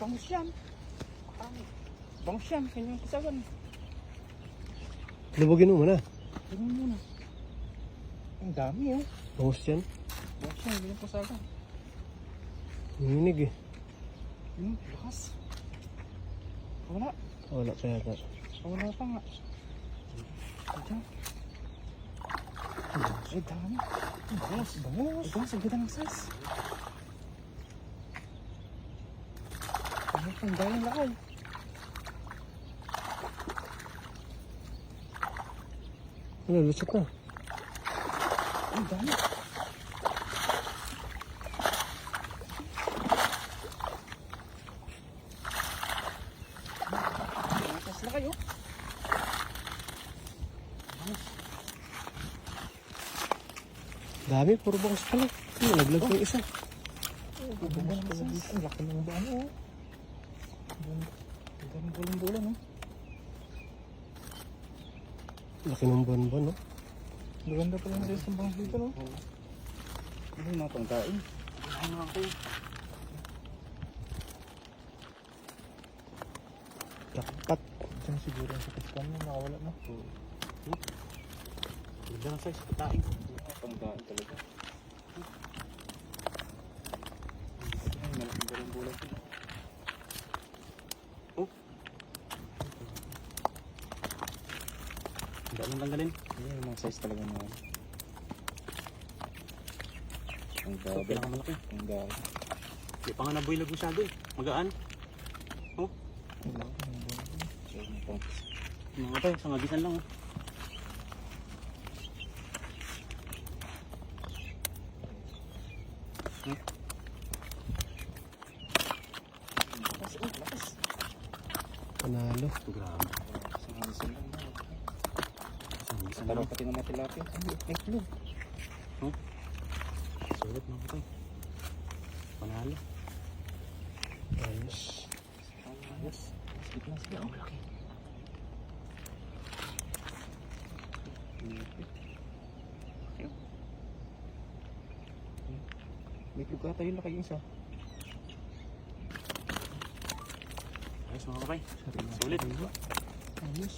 bangus yan. Bangus yan, kanyang pasagan. Lubugin mo muna. Ganun muna. Ang dami oh. Bangus yan. Bangus yan, kanyang pasagan. Nanginig eh. Lakas. Wala. Wala pa yata. Wala pa nga. Ito. Ay, dami. Bangus. Bangus. Bangus, ang ganda ng size. Ang daming lakay. Ano, lusot na. Ang dami. Lakas lakay oh. Dami, puro bangus pala. Nalaglag yung isa. Ang laki ng bano oh. Ang daming bulan-bulan oh. Laki ng bonbon, no? Maganda pa lang sa isang bangus dito no. Ano yung mga pangkain? Ay mga ko. Jackpot. Diyan siguro ang sakit ka mo, nakawala na. Ganda ng size, pagkain. Pangkain talaga. Ay, malaking bulan-bulan sila. Hindi mo tanggalin. Ayan, yung mga size talaga na. Ang gabi. Pinakamalaki. Ang gabi. Hindi pa nga nabuilag masyado eh. Magaan. Ang laki ng bulan. So, yung pangkis. Mga tayo, sangagisan lang oh. Lakas, oh, lakas. Panalo. Grabe. Sangagisan lang na. Sangagisan Parang lang. pati ng mga tilapia. Ay, clue. Sulit mga tayo. Panalo. Ayos. Ayos. Sige na sila. Ang laki. May clue ka tayo laki yung isa. Ayos mga kapay. Sulit. Ayos.